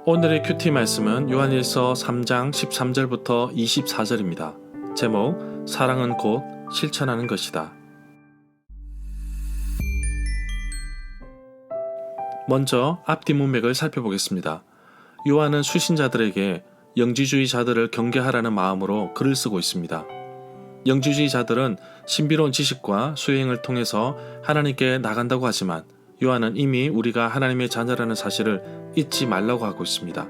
오늘의 큐티 말씀은 요한일서 3장 13절부터 24절입니다. 제목, 사랑은 곧 실천하는 것이다. 먼저 앞뒤 문맥을 살펴보겠습니다. 요한은 수신자들에게 영지주의자들을 경계하라는 마음으로 글을 쓰고 있습니다. 영지주의자들은 신비로운 지식과 수행을 통해서 하나님께 나간다고 하지만 요한은 이미 우리가 하나님의 자녀라는 사실을 잊지 말라고 하고 있습니다.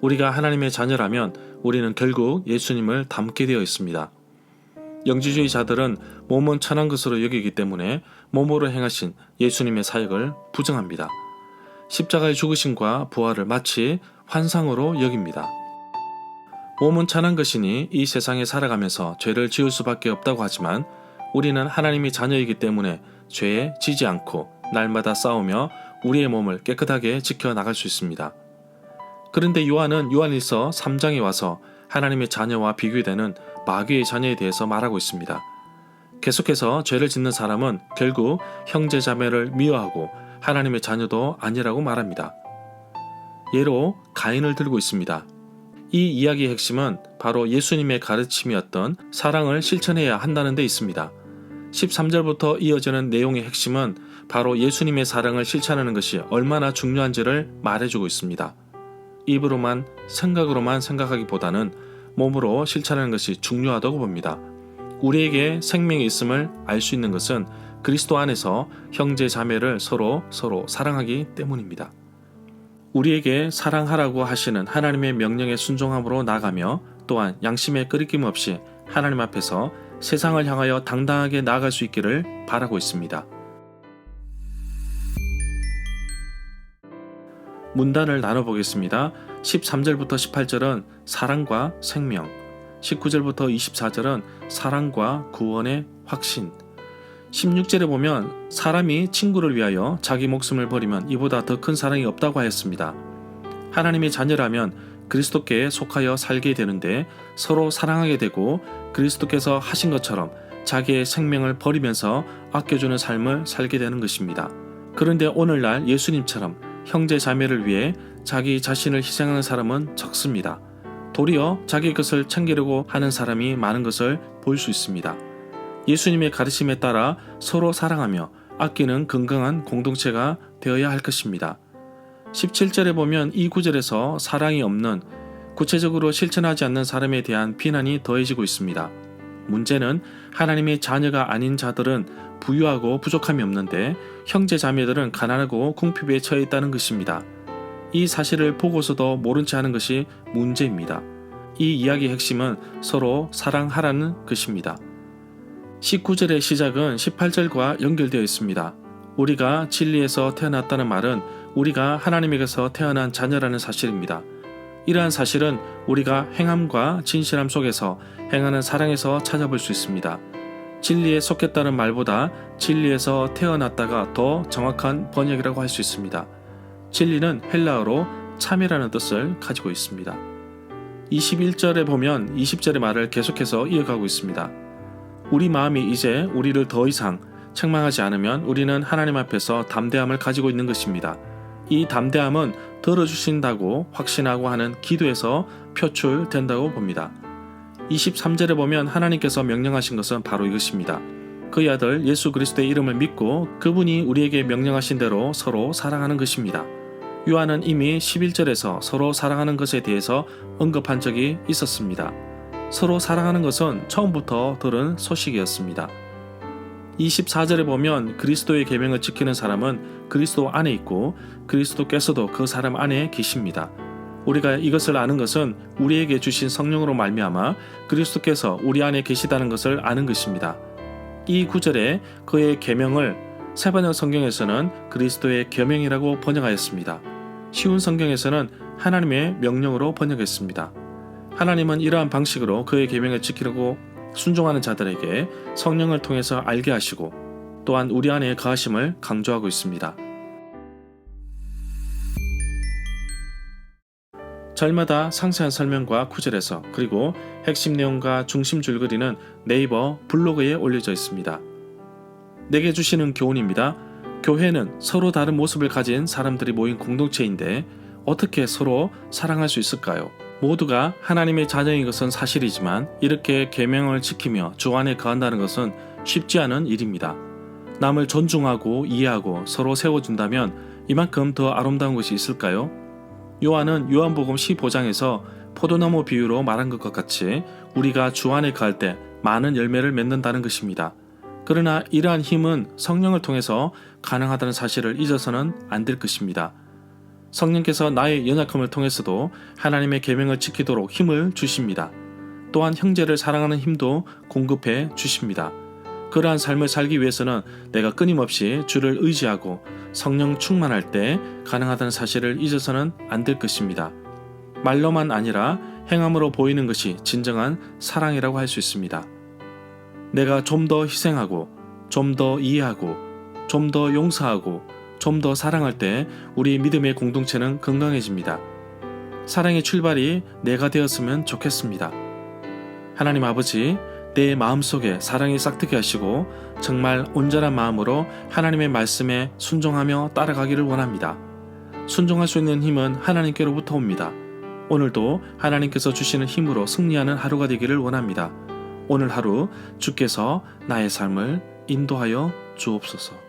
우리가 하나님의 자녀라면 우리는 결국 예수님을 닮게 되어 있습니다. 영지주의자들은 몸은 천한 것으로 여기기 때문에 몸으로 행하신 예수님의 사역을 부정합니다. 십자가의 죽으심과 부활을 마치 환상으로 여깁니다. 몸은 천한 것이니 이 세상에 살아가면서 죄를 지을 수밖에 없다고 하지만 우리는 하나님의 자녀이기 때문에 죄에 지지 않고 날마다 싸우며 우리의 몸을 깨끗하게 지켜나갈 수 있습니다. 그런데 요한은 요한일서 3장에 와서 하나님의 자녀와 비교되는 마귀의 자녀에 대해서 말하고 있습니다. 계속해서 죄를 짓는 사람은 결국 형제 자매를 미워하고 하나님의 자녀도 아니라고 말합니다. 예로 가인을 들고 있습니다. 이 이야기의 핵심은 바로 예수님의 가르침이었던 사랑을 실천해야 한다는 데 있습니다. 13절부터 이어지는 내용의 핵심은 바로 예수님의 사랑을 실천하는 것이 얼마나 중요한지를 말해주고 있습니다. 입으로만 생각으로만 생각하기보다는 몸으로 실천하는 것이 중요하다고 봅니다. 우리에게 생명이 있음을 알 수 있는 것은 그리스도 안에서 형제 자매를 서로 사랑하기 때문입니다. 우리에게 사랑하라고 하시는 하나님의 명령에 순종함으로 나가며 또한 양심에 끄리낌 없이 하나님 앞에서 세상을 향하여 당당하게 나아갈 수 있기를 바라고 있습니다. 문단을 나눠보겠습니다. 13절부터 18절은 사랑과 생명, 19절부터 24절은 사랑과 구원의 확신, 16절에 보면 사람이 친구를 위하여 자기 목숨을 버리면 이보다 더 큰 사랑이 없다고 하였습니다. 하나님의 자녀라면 그리스도께 속하여 살게 되는데 서로 사랑하게 되고 그리스도께서 하신 것처럼 자기의 생명을 버리면서 아껴주는 삶을 살게 되는 것입니다. 그런데 오늘날 예수님처럼 형제 자매를 위해 자기 자신을 희생하는 사람은 적습니다. 도리어 자기 것을 챙기려고 하는 사람이 많은 것을 볼 수 있습니다. 예수님의 가르침에 따라 서로 사랑하며 아끼는 건강한 공동체가 되어야 할 것입니다. 17절에 보면 이 구절에서 사랑이 없는, 구체적으로 실천하지 않는 사람에 대한 비난이 더해지고 있습니다. 문제는 하나님의 자녀가 아닌 자들은 부유하고 부족함이 없는데 형제 자매들은 가난하고 궁핍에 처해 있다는 것입니다. 이 사실을 보고서도 모른 채 하는 것이 문제입니다. 이 이야기의 핵심은 서로 사랑하라는 것입니다. 19절의 시작은 18절과 연결되어 있습니다. 우리가 진리에서 태어났다는 말은 우리가 하나님에게서 태어난 자녀라는 사실입니다. 이러한 사실은 우리가 행함과 진실함 속에서 행하는 사랑에서 찾아볼 수 있습니다. 진리에 속했다는 말보다 진리에서 태어났다가 더 정확한 번역이라고 할 수 있습니다. 진리는 헬라어로 참이라는 뜻을 가지고 있습니다. 21절에 보면 20절의 말을 계속해서 이어가고 있습니다. 우리 마음이 이제 우리를 더 이상 책망하지 않으면 우리는 하나님 앞에서 담대함을 가지고 있는 것입니다. 이 담대함은 들어주신다고 확신하고 하는 기도에서 표출된다고 봅니다. 23절에 보면 하나님께서 명령하신 것은 바로 이것입니다. 그의 아들 예수 그리스도의 이름을 믿고 그분이 우리에게 명령하신 대로 서로 사랑하는 것입니다. 요한은 이미 11절에서 서로 사랑하는 것에 대해서 언급한 적이 있었습니다. 서로 사랑하는 것은 처음부터 들은 소식이었습니다. 24절에 보면 그리스도의 계명을 지키는 사람은 그리스도 안에 있고 그리스도께서도 그 사람 안에 계십니다. 우리가 이것을 아는 것은 우리에게 주신 성령으로 말미암아 그리스도께서 우리 안에 계시다는 것을 아는 것입니다. 이 구절에 그의 계명을 세번역 성경에서는 그리스도의 계명이라고 번역하였습니다. 쉬운 성경에서는 하나님의 명령으로 번역했습니다. 하나님은 이러한 방식으로 그의 계명을 지키려고 순종하는 자들에게 성령을 통해서 알게 하시고 또한 우리 안에 거하심을 강조하고 있습니다. 절마다 상세한 설명과 구절에서 그리고 핵심 내용과 중심 줄거리는 네이버 블로그에 올려져 있습니다. 내게 주시는 교훈입니다. 교회는 서로 다른 모습을 가진 사람들이 모인 공동체인데 어떻게 서로 사랑할 수 있을까요? 모두가 하나님의 자녀인 것은 사실이지만 이렇게 계명을 지키며 주 안에 거한다는 것은 쉽지 않은 일입니다. 남을 존중하고 이해하고 서로 세워준다면 이만큼 더 아름다운 것이 있을까요? 요한은 요한복음 15장에서 포도나무 비유로 말한 것과 같이 우리가 주 안에 거할 때 많은 열매를 맺는다는 것입니다. 그러나 이러한 힘은 성령을 통해서 가능하다는 사실을 잊어서는 안 될 것입니다. 성령께서 나의 연약함을 통해서도 하나님의 계명을 지키도록 힘을 주십니다. 또한 형제를 사랑하는 힘도 공급해 주십니다. 그러한 삶을 살기 위해서는 내가 끊임없이 주를 의지하고 성령 충만할 때 가능하다는 사실을 잊어서는 안 될 것입니다. 말로만 아니라 행함으로 보이는 것이 진정한 사랑이라고 할 수 있습니다. 내가 좀 더 희생하고 좀 더 이해하고 좀 더 용서하고 좀 더 사랑할 때 우리 믿음의 공동체는 건강해집니다. 사랑의 출발이 내가 되었으면 좋겠습니다. 하나님 아버지, 내 마음속에 사랑이 싹트게 하시고 정말 온전한 마음으로 하나님의 말씀에 순종하며 따라가기를 원합니다. 순종할 수 있는 힘은 하나님께로부터 옵니다. 오늘도 하나님께서 주시는 힘으로 승리하는 하루가 되기를 원합니다. 오늘 하루 주께서 나의 삶을 인도하여 주옵소서.